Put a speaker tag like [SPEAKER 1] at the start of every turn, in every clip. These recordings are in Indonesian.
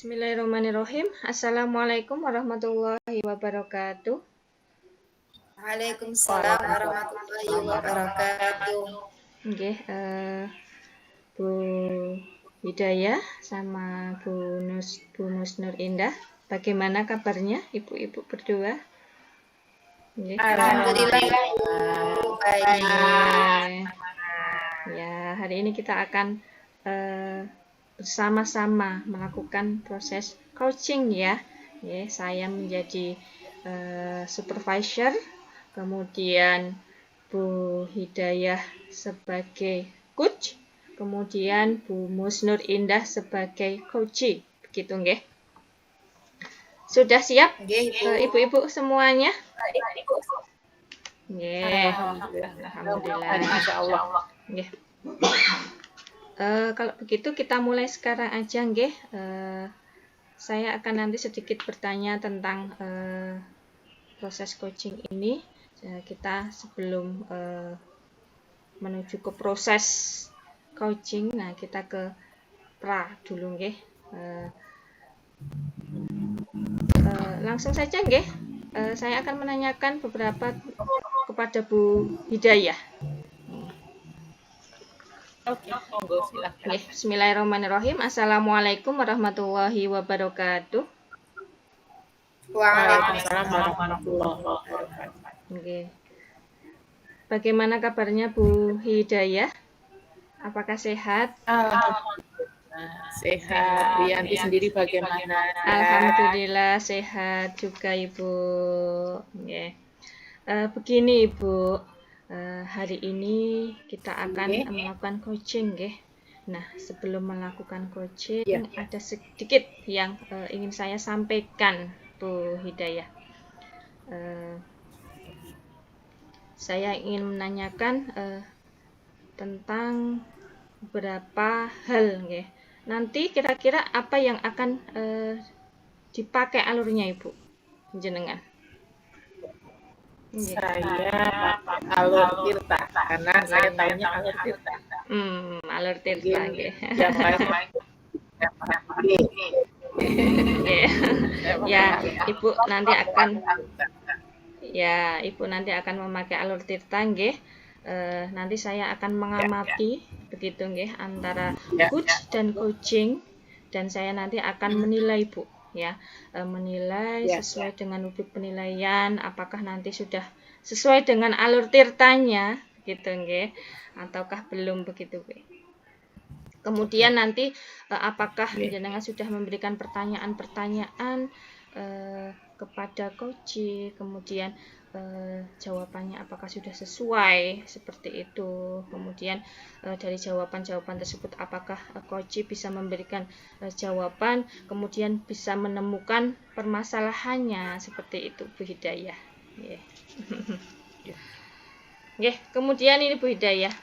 [SPEAKER 1] Bismillahirrahmanirrahim. Assalamualaikum warahmatullahi wabarakatuh.
[SPEAKER 2] Waalaikumsalam warahmatullahi wabarakatuh.
[SPEAKER 1] Nggih, Bu Hidayah sama Bu Musnur Indah. Bagaimana kabarnya ibu-ibu berdua? Nggih.
[SPEAKER 2] Alhamdulillah baik.
[SPEAKER 1] Ya, hari ini kita akan bersama-sama melakukan proses coaching ya. Saya menjadi supervisor, kemudian Bu Hidayah sebagai coach, kemudian Bu Musnur Indah sebagai coachee, begitu nggih? Sudah siap ibu-ibu semuanya? Nggih. Alhamdulillah. Insyaallah. Nggih. Kalau begitu kita mulai sekarang aja nggih. Saya akan nanti sedikit bertanya tentang proses coaching ini. Kita sebelum menuju ke proses coaching, nah kita ke pra dulu nggih. Langsung saja nggih. Saya akan menanyakan beberapa kepada Bu Hidayah.
[SPEAKER 2] Oke, monggo silakan.
[SPEAKER 1] Bismillahirrahmanirrahim. Assalamualaikum warahmatullahi wabarakatuh.
[SPEAKER 2] Waalaikumsalam warahmatullahi wabarakatuh.
[SPEAKER 1] Oke. Bagaimana kabarnya Bu Hidayah? Apakah sehat?
[SPEAKER 2] Alhamdulillah sehat. Wiyanti sendiri bagaimana?
[SPEAKER 1] Alhamdulillah sehat juga Ibu. Oke. Begini Ibu, hari ini kita akan melakukan coaching nggih. Nah, sebelum melakukan coaching ada sedikit yang ingin saya sampaikan Bu Hidayah. Saya ingin menanyakan tentang beberapa hal nggih. Nanti kira-kira apa yang akan dipakai alurnya Ibu jenengan?
[SPEAKER 2] Saya alur tirta karena saya tahunya alur tirta.
[SPEAKER 1] Alur tirta nggih. Ya, Ibu nanti akan memakai alur tirta nggih. Nanti saya akan mengamati begitu nggih antara coach dan coaching, dan saya nanti akan menilai Bu ya, menilai sesuai dengan rubrik penilaian apakah nanti sudah sesuai dengan alur tirtanya gitu nggih ataukah belum begitu Bu. Kemudian nanti apakah jenengan sudah memberikan pertanyaan-pertanyaan kepada coach, kemudian jawabannya apakah sudah sesuai seperti itu. Kemudian dari jawaban-jawaban tersebut apakah coach bisa memberikan jawaban, kemudian bisa menemukan permasalahannya seperti itu Bu Hidayah. Kemudian ini Bu Hidayah,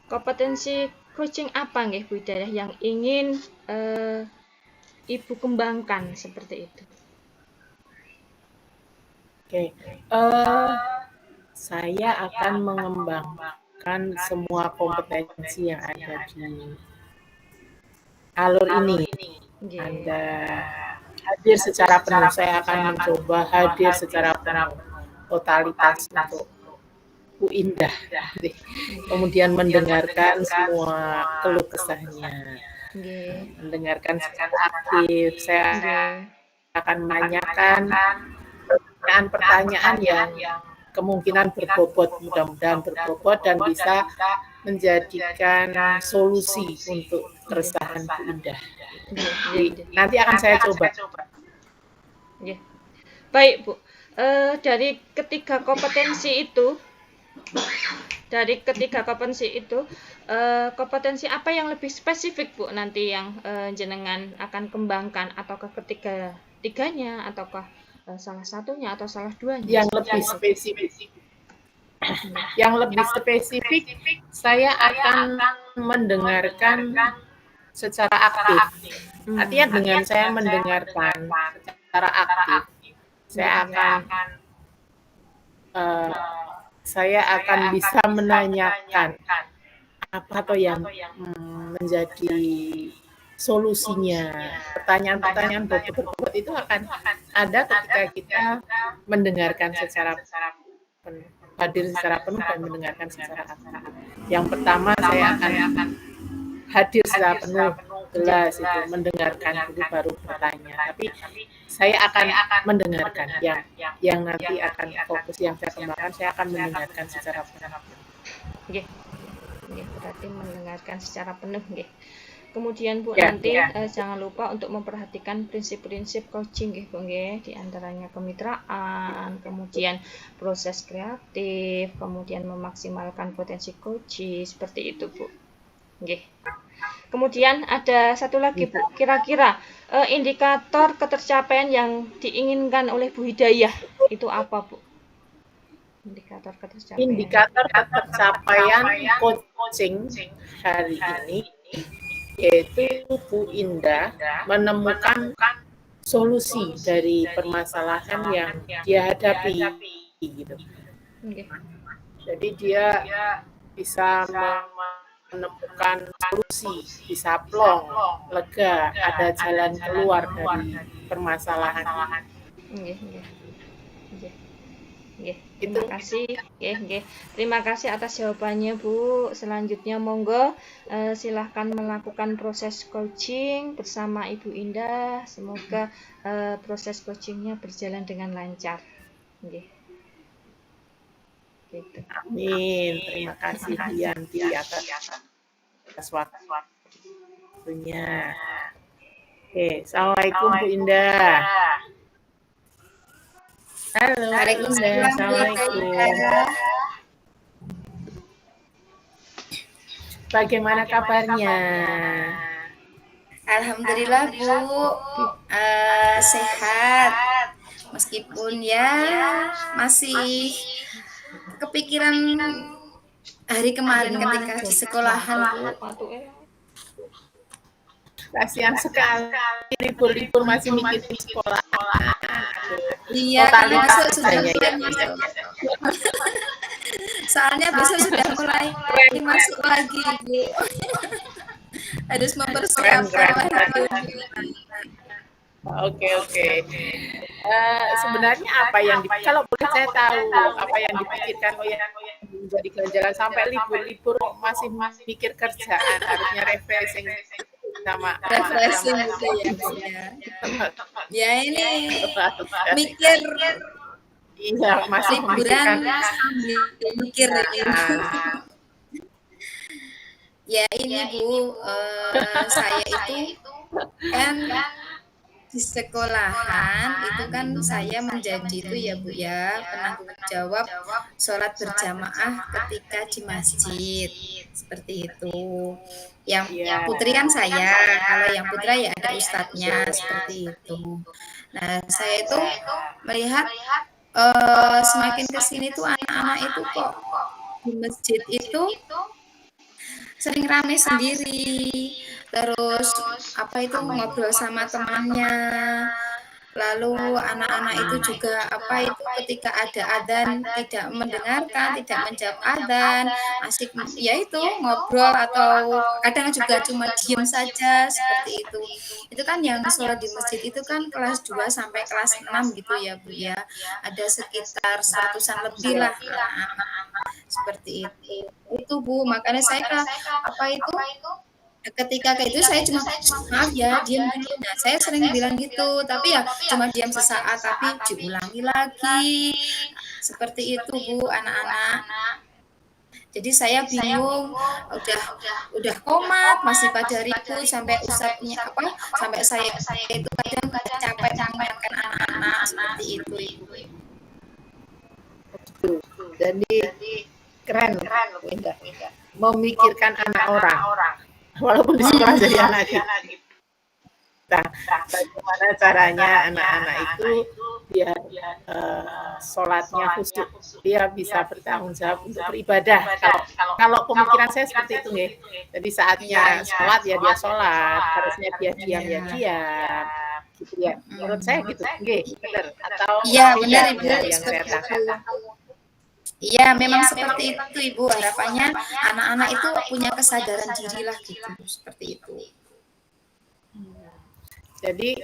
[SPEAKER 1] kompetensi coaching apa nggih Bu Hidayah yang ingin Ibu kembangkan seperti itu?
[SPEAKER 2] Saya akan mengembangkan semua kompetensi yang ada di alur ini. Anda hadir secara penuh, saya akan mencoba hadir secara penuh, totalitas untuk Bu Indah. Kemudian mendengarkan semua keluh kesahnya, mendengarkan secara aktif. Saya akan menanyakan pertanyaan yang kemungkinan berbobot, mudah-mudahan berbobot dan bisa menjadikan solusi untuk keresahan Bu Indah. Nanti akan saya coba.
[SPEAKER 1] Baik Bu, dari ketiga kompetensi itu, kompetensi apa yang lebih spesifik Bu nanti yang jenengan akan kembangkan, ataukah ketiga-tiganya, ataukah salah satunya atau salah duanya?
[SPEAKER 2] Yang lebih spesifik, saya akan mendengarkan secara aktif. Artinya dengan saya mendengarkan secara aktif, saya akan bisa menanyakan apa atau yang menjadi solusinya. Pertanyaan-pertanyaan bobot itu akan ada ketika kita mendengarkan secara penuh, hadir secara penuh dan mendengarkan secara aktif. Yang pertama saya akan hadir secara penuh, jelas itu mendengarkan dulu baru bertanya. Tapi saya akan mendengarkan yang nanti akan fokus yang saya kembangkan, saya akan mendengarkan secara penuh.
[SPEAKER 1] Nggih. Nggih, berarti mendengarkan secara penuh nggih. Kemudian Bu nanti jangan lupa untuk memperhatikan prinsip-prinsip coaching nggih Bu nggih, di antaranya kemitraan, kemudian proses kreatif, kemudian memaksimalkan potensi coaching, seperti itu Bu. Nggih. Kemudian ada satu lagi Bu, kira-kira indikator ketercapaian yang diinginkan oleh Bu Hidayah itu apa Bu? Indikator
[SPEAKER 2] ketercapaian coaching hari ini yaitu Bu Indah menemukan solusi dari permasalahan yang dia hadapi gitu. Jadi dia bisa menemukan solusi, bisa plong, lega, ada jalan keluar dari permasalahan.
[SPEAKER 1] Terima kasih. Terima kasih atas jawabannya Bu. Selanjutnya monggo silahkan melakukan proses coaching bersama Ibu Indah. Semoga proses coachingnya berjalan dengan lancar.
[SPEAKER 2] Gitu. Amin. Terima kasih Yanti atas waktunya. Oke, Assalamualaikum Bu Indah. Halo, Assalamualaikum. Bagaimana kabarnya?
[SPEAKER 3] Alhamdulillah Bu, sehat. Meskipun ya masih kepikiran hari kemarin ketika di sekolahan Bu.
[SPEAKER 2] Kasihan sekali, libur-libur masih mikirin sekolah.
[SPEAKER 3] Iya, besok sudah mulai masuk. Soalnya besok sudah mulai masuk lagi Bu. Harus mempersiapkan lagi.
[SPEAKER 2] Oke. Sebenarnya apa yang kalau boleh saya tahu apa yang dipikirkan menjadi ganjalan sampai libur-libur masih mikir kerjaan, harusnya refreshing sama
[SPEAKER 3] itu ya. Ya ini mikir.
[SPEAKER 2] Iya, masih
[SPEAKER 3] liburan mikir ini. Ya ini Bu, saya itu kan di sekolahan itu kan saya menjadi itu ya Bu ya, penanggung jawab sholat berjamaah ketika di masjid, seperti itu. Yang putri kan saya, kalau yang putra ya ada ustadznya, seperti itu. Nah saya itu melihat semakin kesini tuh anak-anak itu kok di masjid itu sering rame sendiri, terus apa itu ngobrol sama temannya, lalu anak-anak itu juga apa itu ketika ada adzan tidak mendengarkan, tidak menjawab adzan, asik ya itu ngobrol atau kadang juga cuma diem saja, seperti itu. Itu kan yang sholat di masjid itu kan kelas 2 sampai kelas 6 gitu ya Bu ya, ada sekitar 100-an lebih lah anak-anak seperti itu Bu. Makanya saya apa itu ketika kayak itu saya cuma maaf ya diam dulu. Nah saya sering bilang gitu, tapi ya cuma diam sesaat tapi diulangi lagi seperti itu Bu anak-anak. Jadi saya bingung, udah komat masih pada ribut sampai ustadznya sampai saya itu kadang capek mengingatkan anak-anak seperti itu Ibu.
[SPEAKER 2] Jadi keren Indah. Memikirkan anak orang. Walaupun di sekolah jadi anak kita. Bagaimana caranya anak-anak itu dia sholatnya khusyuk, dia bisa bertanggung jawab untuk beribadah. Kalau pemikiran saya seperti itu nih. Jadi saatnya sholat ya dia sholat, harusnya dia diam ya diam. Gitu ya. Menurut saya gitu. Nggih, benar atau
[SPEAKER 3] iya benar Ibu yang saya tahu. Iya, memang seperti itu Ibu. Harapannya anak-anak itu punya kesadaran diri lah gitu, seperti itu.
[SPEAKER 2] Jadi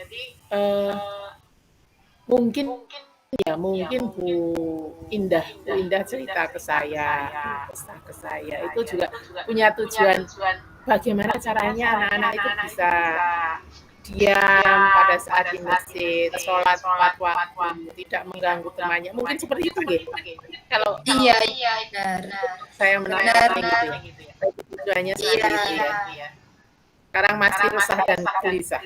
[SPEAKER 2] mungkin mungkin Bu Indah cerita ke saya, kisah ke saya itu juga punya tujuan bagaimana caranya anak-anak itu bisa diam pada saat di masjid, sholat tepat waktu, tidak mengganggu temannya. Mungkin seperti itu gitu. Kalau
[SPEAKER 3] Iya, benar.
[SPEAKER 2] saya menangkapnya gitu ya. Tujuannya seperti itu ya. Sekarang masih resah dan gelisah.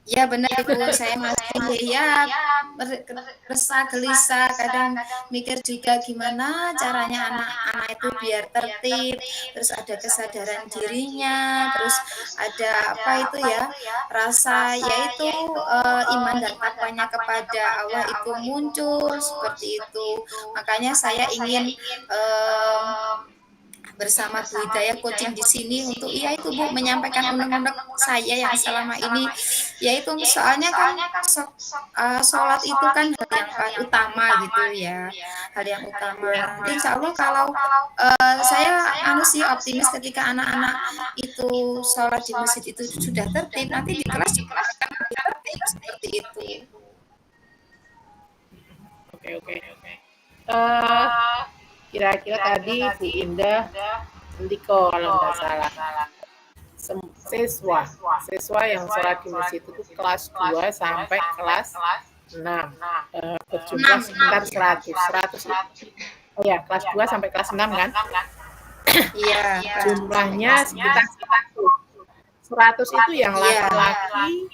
[SPEAKER 3] Ya benar itu saya masih ya resah gelisah, kadang mikir juga gimana caranya anak-anak itu biar tertib, terus ada kesadaran dirinya, terus ada apa itu ya, rasa yaitu iman dan takwanya kepada Allah itu muncul seperti itu. Makanya saya ingin bersama Bu Hidayah coaching di sini untuk ya itu Bu menyampaikan unek-unek saya yang selama ini yaitu soalnya kan sholat itu kan hal yang paling utama gitu ya, hal yang utama. Insya Allah kalau saya sih optimis ketika anak-anak itu sholat di masjid itu sudah tertib, nanti di kelas juga akan lebih tertib seperti itu.
[SPEAKER 2] Oke. Kira-kira tadi Bu Indah Ndiko kalau nggak salah. Siswa yang sholat di masjid itu kelas 2 sampai kelas 6. Berjumlah sekitar 100. Oh ya, kelas 2 sampai kelas 6 kan?
[SPEAKER 3] Iya.
[SPEAKER 2] Jumlahnya sekitar 100 itu yang laki-laki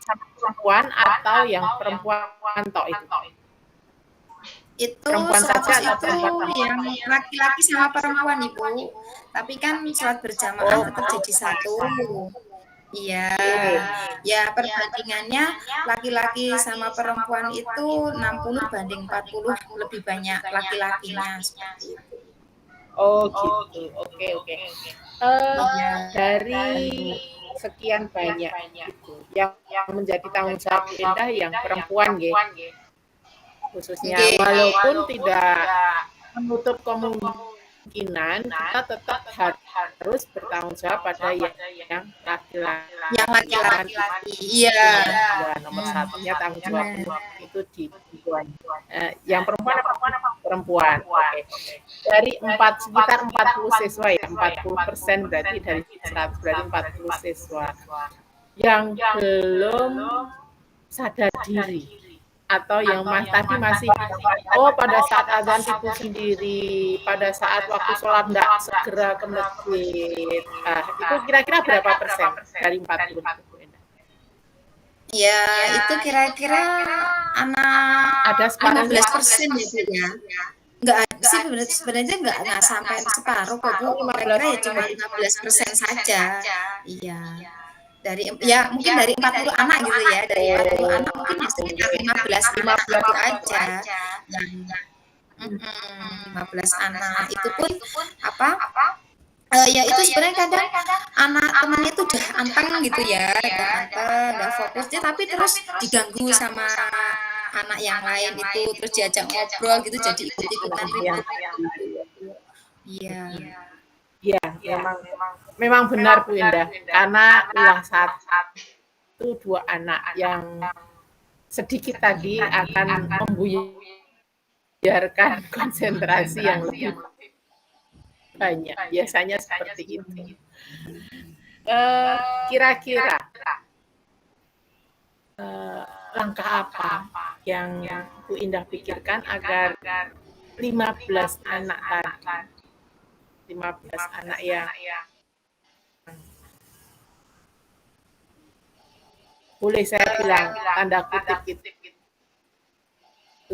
[SPEAKER 2] sama perempuan atau yang perempuan tok itu?
[SPEAKER 3] Itu
[SPEAKER 2] Perempuan
[SPEAKER 3] 100
[SPEAKER 2] saja atau
[SPEAKER 3] itu
[SPEAKER 2] perempuan?
[SPEAKER 3] yang laki-laki sama perempuan Ibu, tapi kan sholat berjamaah tetap jadi satu. Iya, ya perbandingannya laki-laki sama perempuan itu 60 banding 40 lebih banyak laki-lakinya seperti itu.
[SPEAKER 2] Oh gitu, oke.
[SPEAKER 3] Iya.
[SPEAKER 2] Dari sekian banyak itu yang menjadi tanggung jawab Indah yang perempuan khususnya, walaupun tidak menutup kemungkinan kita tetap harus bertanggung jawab pada yang laki-laki.
[SPEAKER 3] Yang laki-laki, iya.
[SPEAKER 2] Ya, nomor satunya tanggung jawab itu di perempuan. Yang perempuan. Oke. Dari sekitar 40 siswa ya, 40% berarti dari 100 berarti 40 siswa yang belum sadar diri atau yang tadi masih pada saat azan tidur sendiri, pada saat waktu sholat enggak segera ke masjid. Itu kira-kira berapa persen dari 40 itu?
[SPEAKER 3] Ya, itu kira-kira anak
[SPEAKER 2] Ada
[SPEAKER 3] 15% ya Bu ya. Enggak sih sebenarnya enggak sampai separuh kok Bu. Kira-kira ya cuma 15% saja. Iya. Ya mungkin dari 40 anak gitu ya, dari 40 anak mungkin ya sekitar 15 anak itu aja. Yang 15 anak itu pun ya itu sebenarnya kadang anak temannya itu udah anteng gitu ya, udah fokus dia, tapi terus diganggu sama anak yang lain itu, terus diajak ngobrol gitu jadi ikut-ikutan ribut. Iya.
[SPEAKER 2] Iya, memang benar Bu Indah, karena ulah satu dua anak yang sedikit tadi akan membuyarkan konsentrasi yang lebih banyak. Biasanya seperti itu. Kira-kira langkah apa yang Bu Indah pikirkan agar 15 anak tadi, 15 anak yang boleh saya bilang tanda kutip gitu,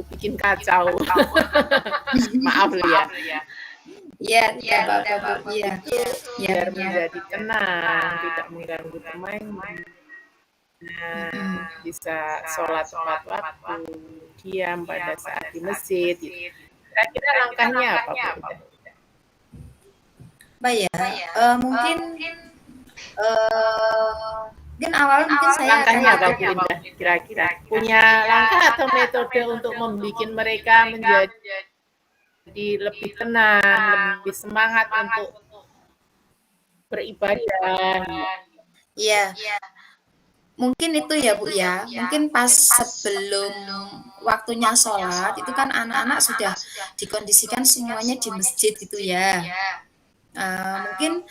[SPEAKER 2] bikin kacau. Maaf ya.
[SPEAKER 3] Iya, Bapak-Bapak. Iya.
[SPEAKER 2] Biar menjadi tenang, tidak mengganggu temannya. Bisa sholat tepat waktu, diam pada saat di masjid. Kira-kira langkahnya apa Bu?
[SPEAKER 3] Mungkin awalnya mungkin saya
[SPEAKER 2] langkahnya apa Bu Indah kira-kira? Punya langkah atau metode untuk membuat mereka menjadi lebih tenang, lebih semangat untuk beribadah?
[SPEAKER 3] Iya. Mungkin itu ya Bu ya, mungkin pas sebelum waktunya sholat itu kan anak-anak sudah dikondisikan semuanya di masjid gitu ya. Mungkin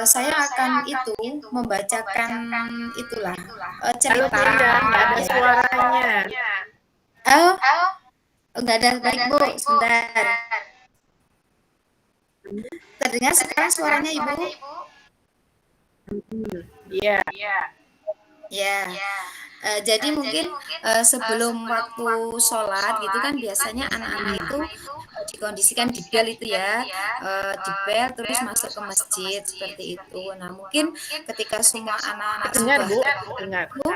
[SPEAKER 3] saya akan itu membacakan itulah
[SPEAKER 2] Halo Bu
[SPEAKER 3] cerita
[SPEAKER 2] Indah, nggak ada
[SPEAKER 3] ya.
[SPEAKER 2] suaranya.
[SPEAKER 3] Oh, enggak ada, baik Bu, sebentar. Terdengar sekarang suaranya Ibu?
[SPEAKER 2] Iya.
[SPEAKER 3] Ya. Jadi mungkin sebelum waktu sholat gitu kan biasanya anak-anak itu dikondisikan di bel itu ya, di bel terus masuk ke masjid seperti itu. Nah mungkin ketika semua anak-anak
[SPEAKER 2] Dengar
[SPEAKER 3] sudah
[SPEAKER 2] Bu, dengar.
[SPEAKER 3] terkumpul,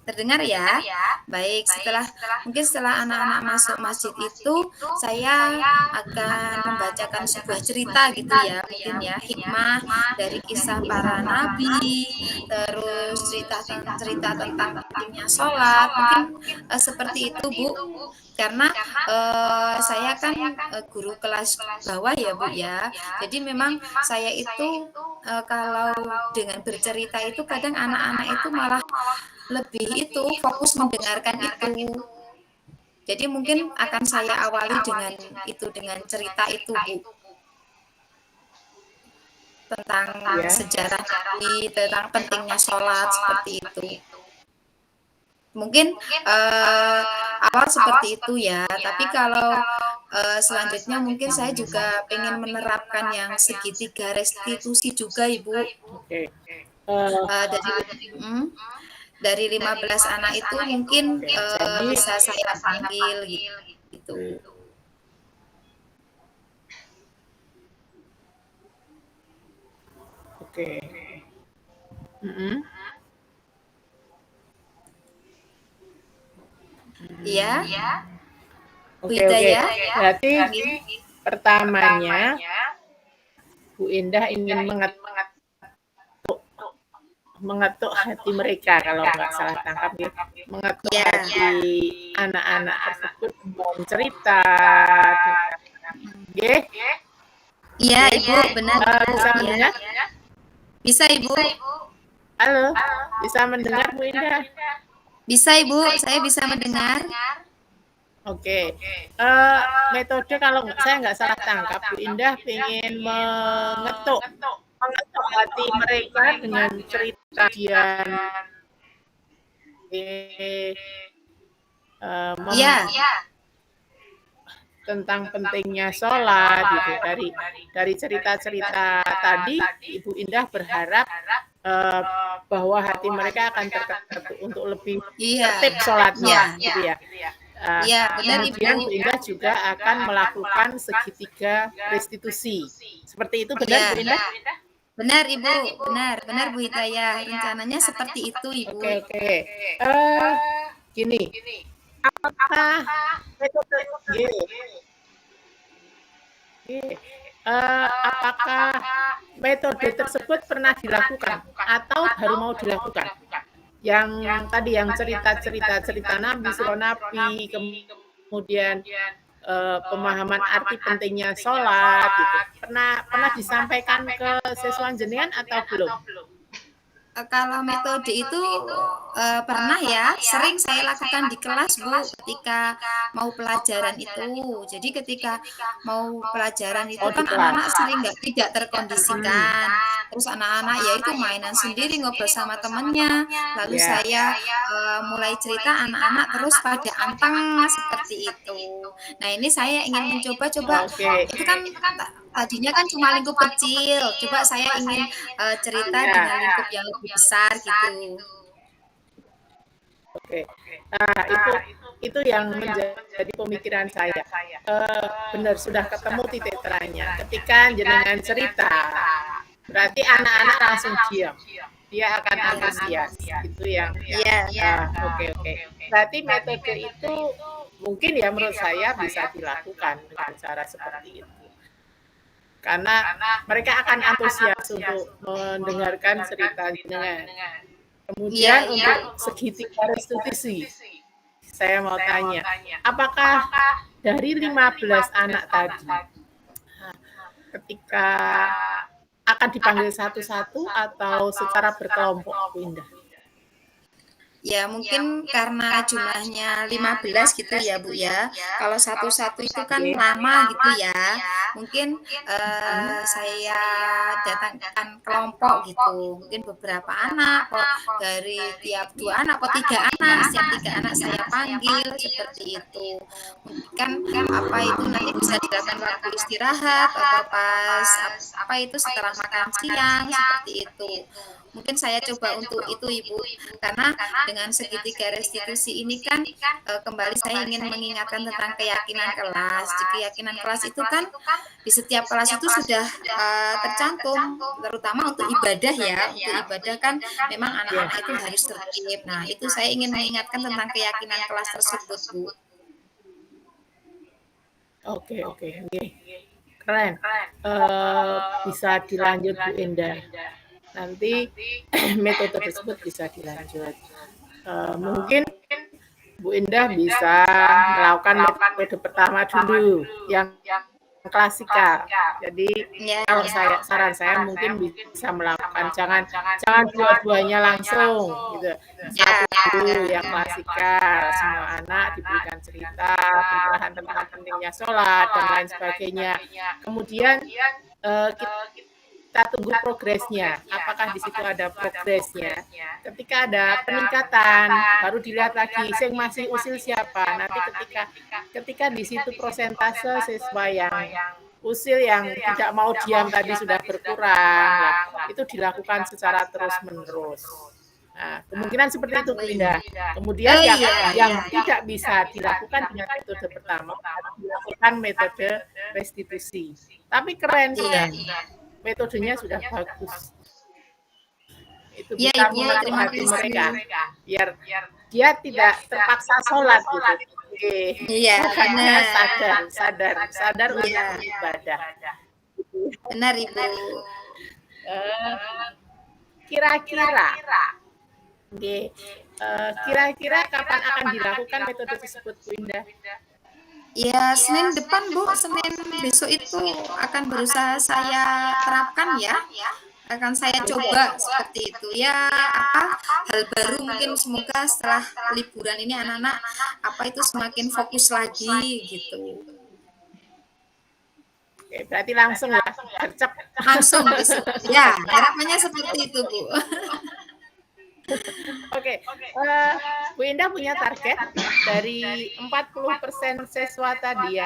[SPEAKER 3] terdengar ya? Baik, setelah anak-anak masuk masjid itu, saya akan membacakan sebuah cerita gitu ya, mungkin ya, hikmah dari kisah para nabi, terus cerita tentang pentingnya sholat, mungkin seperti itu Bu. Karena saya kan guru kelas bawah ya Bu ya, jadi memang saya itu kalau dengan bercerita itu kadang anak-anak itu malah lebih itu fokus mendengarkan itu. Jadi mungkin akan saya awali dengan itu, dengan cerita itu Bu, tentang
[SPEAKER 2] Ya.
[SPEAKER 3] sejarah Nabi, tentang pentingnya sholat seperti itu. Mungkin awal seperti itu ya, tapi kalau selanjutnya mungkin saya juga pengen menerapkan yang segitiga restitusi juga Ibu.
[SPEAKER 2] Oke.
[SPEAKER 3] Dari 15 anak itu mungkin
[SPEAKER 2] Jadi
[SPEAKER 3] bisa saya panggil gitu.
[SPEAKER 2] oke. Mm-mm.
[SPEAKER 3] Iya, Bu
[SPEAKER 2] Oke,
[SPEAKER 3] Ida
[SPEAKER 2] oke.
[SPEAKER 3] ya.
[SPEAKER 2] Berarti pertamanya Bu Indah ingin mengetuk hati mereka kalau nggak salah tangkap ya, mengetuk
[SPEAKER 3] Ya,
[SPEAKER 2] hati anak-anak tersebut dengan cerita, ya.
[SPEAKER 3] iya Ibu, benar
[SPEAKER 2] Bisa
[SPEAKER 3] ya.
[SPEAKER 2] mendengar?
[SPEAKER 3] Bisa Ibu,
[SPEAKER 2] Halo, bisa mendengar Bu Indah?
[SPEAKER 3] bisa Ibu, saya bisa mendengar.
[SPEAKER 2] Oke. Metode kalau saya nggak salah tangkap, Bu Indah ingin mengetuk hati mereka dengan cerita yang
[SPEAKER 3] Iya,
[SPEAKER 2] tentang pentingnya sholat gitu. Dari cerita-cerita tadi, Ibu Indah berharap bahwa hati mereka akan terketuk untuk lebih
[SPEAKER 3] iya,
[SPEAKER 2] tertib sholatnya, gitu ya.
[SPEAKER 3] iya, benar
[SPEAKER 2] Kemudian
[SPEAKER 3] Ibu.
[SPEAKER 2] Bu Indah juga akan melakukan segitiga restitusi. Seperti itu benar
[SPEAKER 3] Iya,
[SPEAKER 2] Bu Indah?
[SPEAKER 3] benar Ibu, benar Bu Hidayah. Rencananya seperti itu Ibu.
[SPEAKER 2] Oke. Gini, apakah metode apakah metode tersebut pernah dilakukan atau baru mau dilakukan? Yang tadi yang cerita Nabi, surah Nabi, kemudian pemahaman arti pentingnya sholat gitu. Pernah disampaikan ke siswa jenengan atau belum?
[SPEAKER 3] Kalau metode itu pernah ya, sering saya lakukan di kelas Bu, ketika mau pelajaran itu. Jadi ketika mau pelajaran itu
[SPEAKER 2] Oh, di
[SPEAKER 3] kan
[SPEAKER 2] kelas.
[SPEAKER 3] anak-anak sering tidak terkondisikan. Terus anak-anak ya itu mainan sendiri ngobrol sama temennya. Lalu
[SPEAKER 2] Ya.
[SPEAKER 3] saya mulai cerita anak-anak terus pada anteng seperti itu. Nah ini saya ingin mencoba-coba,
[SPEAKER 2] Oke.
[SPEAKER 3] itu kan tadinya kan cuma lingkup kecil. Coba saya ingin cerita
[SPEAKER 2] Ya.
[SPEAKER 3] dengan lingkup yang lebih besar gitu.
[SPEAKER 2] Oke. Nah, itu yang menjadi pemikiran saya. Benar sudah ketemu titik terangnya. Ketika jenengan cerita, berarti anak-anak langsung diam. Dia akan antusias. Itu yang
[SPEAKER 3] Iya.
[SPEAKER 2] oke. Berarti metode itu mungkin ya menurut saya bisa dilakukan dengan cara seperti itu. Karena mereka akan antusias untuk mendengarkan cerita jenengan. Kemudian untuk segitiga restitusi, saya mau tanya, apakah dari 15 anak tadi, ketika akan dipanggil satu-satu atau secara berkelompok, Bu Indah?
[SPEAKER 3] Ya mungkin karena jumlahnya 15 gitu ya Bu ya. Kalau satu-satu itu kan lama gitu ya. Mungkin saya datangkan kelompok gitu. Mungkin beberapa anak kok dari tiap 2 anak atau 3 anak, setiap 3 anak saya panggil seperti itu. Mungkin apa itu nanti bisa dilakukan waktu istirahat atau pas apa itu setelah makan siang seperti itu. Mungkin saya coba untuk itu Ibu, karena dengan segitiga restitusi ini kan kembali saya ingin mengingatkan tentang keyakinan kelas. Di keyakinan kelas itu kan di setiap kelas itu sudah tercantum, terutama untuk ibadah ya. Untuk ibadah kan memang anak-anak itu harus tertib. Nah, itu saya ingin mengingatkan tentang keyakinan kelas tersebut, Bu.
[SPEAKER 2] Oke, keren. Bisa dilanjut Bu Indah. Nanti metode tersebut bisa dilanjut. Mungkin Bu Indah bisa melakukan metode pertama dulu yang klasikal. Jadi kalau saran saya mungkin bisa melakukan jangan dua-duanya langsung gitu. Satu dulu yang klasikal, semua anak diberikan cerita, pencerahan tentang pentingnya sholat dan lain sebagainya. Kemudian kita tunggu progresnya, apakah di situ ada progresnya. Ketika ada peningkatan, baru dilihat lagi, yang masih usil siapa. Nanti ketika di situ prosentase siswa yang usil yang tidak mau diam tadi sudah berkurang, nah, itu dilakukan secara terus-menerus. Nah, kemungkinan seperti itu, Bu Indah. Kemudian yang tidak bisa dilakukan dengan metode pertama, dilakukan metode restitusi. Tapi keren sudah. Metodenya sudah bagus. Itu bisa mengatur hati mereka biar dia tidak terpaksa sholat gitu.
[SPEAKER 3] Iya,
[SPEAKER 2] sadar untuk beribadah.
[SPEAKER 3] Benar Ibu.
[SPEAKER 2] Kira-kira kapan akan dilakukan metode tersebut, Bu Indah?
[SPEAKER 3] Ya, Senin depan Bu, Senin besok itu akan berusaha saya terapkan ya. Akan saya coba seperti itu ya, hal baru mungkin semoga setelah liburan ini anak-anak itu semakin fokus lagi gitu.
[SPEAKER 2] Oke, berarti langsung ya, gercep.
[SPEAKER 3] Langsung besok. Ya, harapannya seperti itu Bu.
[SPEAKER 2] Oke, Bu Indah punya target dari 40% siswa tadi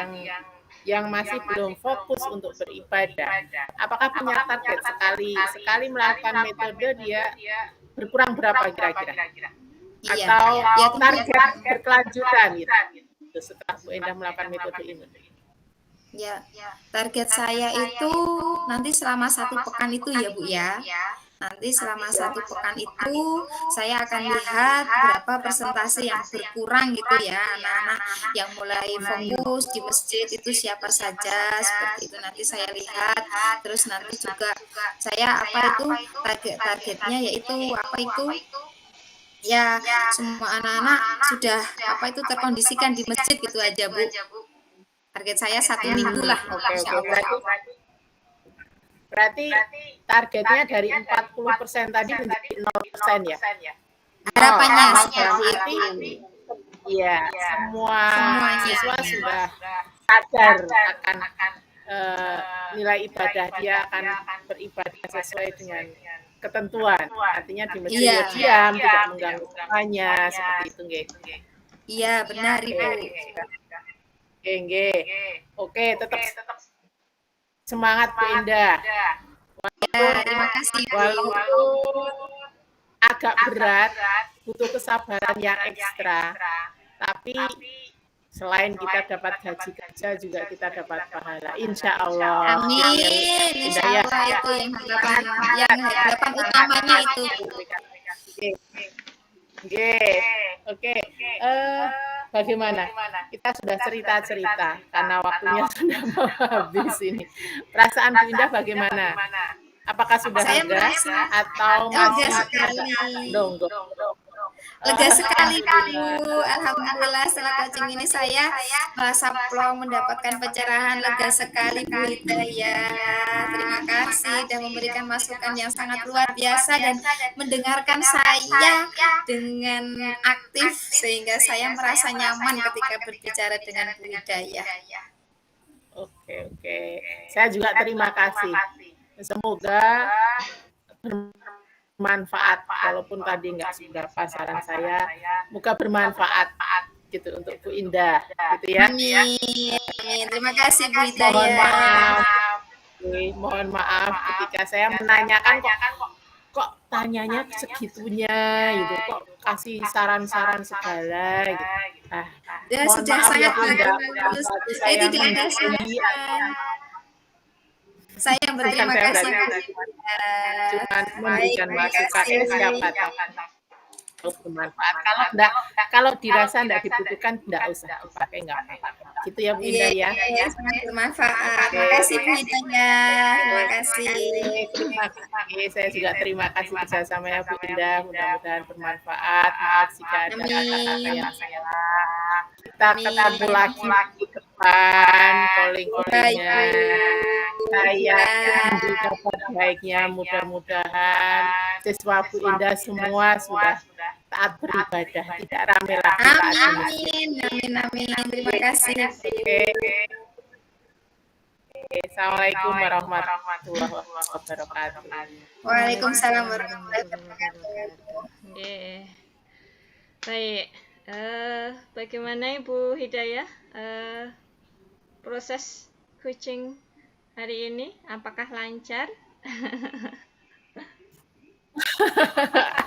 [SPEAKER 2] yang masih belum fokus untuk beribadah. Apakah punya target sekali melakukan metode dia berkurang berapa kira-kira? Atau target berkelanjutan gitu setelah Bu Indah melakukan metode ini?
[SPEAKER 3] Ya, target saya itu nanti selama 1 pekan itu ya Bu ya. Nanti selama 1 pekan itu saya akan lihat berapa persentase yang berkurang gitu ya, anak-anak yang mulai fokus di masjid itu siapa saja, seperti itu nanti saya lihat. Terus nanti juga saya targetnya yaitu ya semua anak-anak sudah terkondisikan di masjid gitu aja Bu. Target saya 1 minggu lah.
[SPEAKER 2] Berarti targetnya dari 40% tadi menjadi 0% ya?
[SPEAKER 3] Harapannya
[SPEAKER 2] berarti iya, semua siswa sudah sadar akan nilai ibadah, dia akan beribadah sesuai dengan ketentuan. Artinya di masjid diam, tidak mengganggu temannya, seperti itu nggih.
[SPEAKER 3] Iya, benar Ibu.
[SPEAKER 2] Oke, tetap semangat Bu Indah.
[SPEAKER 3] Terima kasih.
[SPEAKER 2] Walaupun agak berat, butuh kesabaran yang ekstra, tapi selain kita dapat gaji kerja juga kita dapat pahala. Insya Allah.
[SPEAKER 3] Amin. Insya Allah itu yang harapan utamanya itu.
[SPEAKER 2] Oke. Bagaimana? Kita sudah cerita-cerita karena waktunya sudah mau habis ini. Perasaan Bu Indah bagaimana? Apakah sudah lega atau masih dong?
[SPEAKER 3] Lega sekali Bu. Alhamdulillah setelah coaching ini saya merasa plong, mendapatkan pencerahan, lega sekali Bu Hidayah. Terima kasih dan memberikan masukan yang sangat luar biasa dan mendengarkan saya dengan aktif sehingga saya merasa nyaman ketika berbicara dengan Bu Hidayah.
[SPEAKER 2] Oke. Saya juga terima kasih. Semoga bermanfaat, walaupun tadi nggak seberapa saran saya, semoga bermanfaat gitu untuk Bu Indah, gitu ya.
[SPEAKER 3] Amin. Terima kasih Bu
[SPEAKER 2] Mohon
[SPEAKER 3] Hidayah.
[SPEAKER 2] maaf, mohon maaf ketika saya menanyakan kok tanyanya segitunya gitu, kok kasih saran-saran segala gitu.
[SPEAKER 3] Ya,
[SPEAKER 2] Mohon
[SPEAKER 3] sudah
[SPEAKER 2] maaf ya
[SPEAKER 3] sangat
[SPEAKER 2] Bu Indah,
[SPEAKER 3] bagus.
[SPEAKER 2] saya
[SPEAKER 3] Tidak ada saya yang berterima
[SPEAKER 2] Saya
[SPEAKER 3] kasih.
[SPEAKER 2] berarti cuman memberikan masukan siapa tahu bermanfaat. Kalau dirasa enggak dibutuhkan enggak usah dipakai, enggak apa-apa. Gitu ya Bu Indah ya.
[SPEAKER 3] Iya, sangat bermanfaat. Terima kasih Bu Hidayah. Terima kasih.
[SPEAKER 2] Terima kasih. Saya juga terima kasih kerjasamanya Bu Indah. Mudah-mudahan bermanfaat. Maaf jika ada kata-kata yang salah. Kita ketemu lagi di depan calling-callingnya. Saya tunggu kabar baiknya, mudah-mudahan siswa Bu Indah semua sudah taat beribadah, tidak rame lagi saat ini.
[SPEAKER 3] Amin. Terima kasih.
[SPEAKER 2] Oke. Assalamualaikum warahmatullahi wabarakatuh.
[SPEAKER 3] Waalaikumsalam warahmatullahi wabarakatuh.
[SPEAKER 1] Oke. Baik. Bagaimana Ibu Hidayah proses coaching hari ini? Apakah lancar?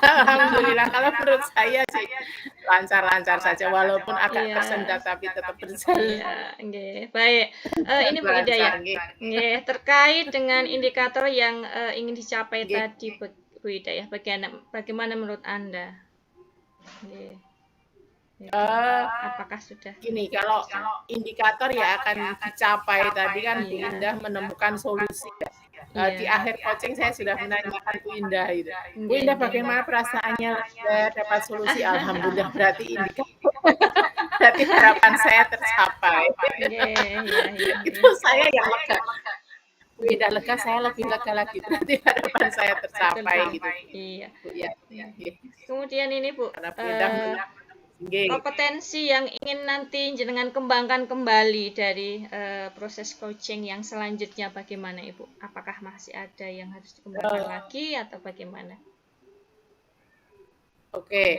[SPEAKER 2] Alhamdulillah, kalau menurut saya sih lancar-lancar saja, walaupun agak tersendat tapi tetap berjalan.
[SPEAKER 1] Iya, baik. Ini Bu Hidayah, terkait dengan indikator yang ingin dicapai tadi Bu Hidayah, bagaimana menurut Anda? Apakah sudah?
[SPEAKER 2] Gini, kalau indikator ya akan dicapai tadi kan Bu Indah menemukan solusi. Di akhir coaching saya sudah menanyakan Bu Indah itu. Bu Indah bagaimana perasaannya dapat solusi? Alhamdulillah, berarti indikator. Berarti harapan saya tercapai. Itu saya yang lega. Bu Indah lega, saya lebih lega lagi. Berarti harapan saya tercapai gitu.
[SPEAKER 1] Iya. Kemudian ini Bu, kompetensi yang ingin nanti jenengan kembangkan kembali dari proses coaching yang selanjutnya bagaimana Ibu? Apakah masih ada yang harus dikembangkan lagi atau bagaimana?
[SPEAKER 2] Oke,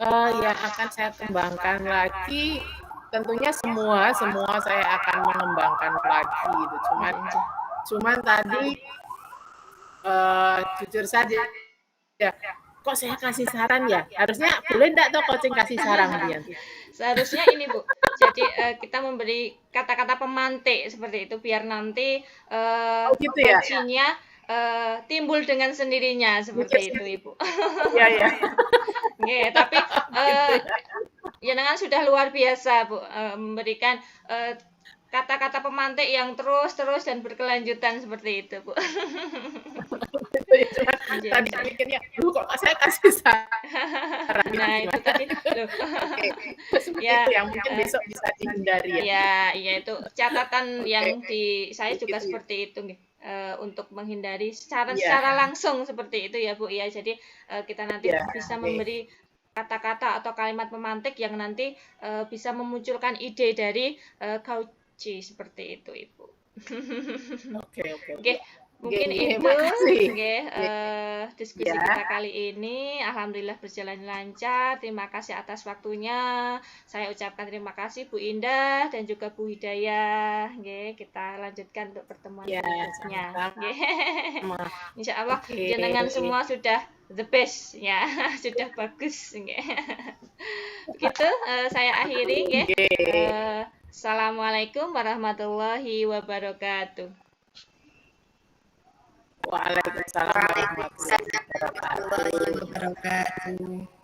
[SPEAKER 2] yang akan saya kembangkan lagi tentunya semua saya akan mengembangkan lagi gitu. Cuman tadi jujur saja ya, kok saya kasih saran ya? Harusnya boleh enggak toh coaching kasih saran Bian?
[SPEAKER 1] Seharusnya ini Bu. Jadi kita memberi kata-kata pemantik seperti itu biar nanti coachingnya timbul dengan sendirinya seperti itu Ibu.
[SPEAKER 2] Iya.
[SPEAKER 1] Tapi jenengan sudah luar biasa Bu, memberikan kata-kata pemantik yang terus dan berkelanjutan seperti itu Bu.
[SPEAKER 2] Tadi mikirnya, kok saya kasih saran.
[SPEAKER 1] Nah itu tadi loh.
[SPEAKER 2] Ya, itu yang mungkin besok bisa dihindari ya.
[SPEAKER 1] Iya itu catatan yang saya juga seperti itu untuk menghindari secara langsung seperti itu ya Bu ya. Jadi kita nanti bisa memberi kata-kata atau kalimat pemantik yang nanti bisa memunculkan ide dari coach seperti itu Ibu. Oke. Mungkin itu diskusi kita kali ini. Alhamdulillah berjalan lancar. Terima kasih atas waktunya. Saya ucapkan terima kasih Bu Indah dan juga Bu Hidayah. Kita lanjutkan untuk pertemuan berikutnya. Insya Allah jenengan semua sudah the best ya, sudah bagus. Begitu saya akhiri. Assalamualaikum warahmatullahi wabarakatuh.
[SPEAKER 2] Waalaikumsalam warahmatullahi wabarakatuh.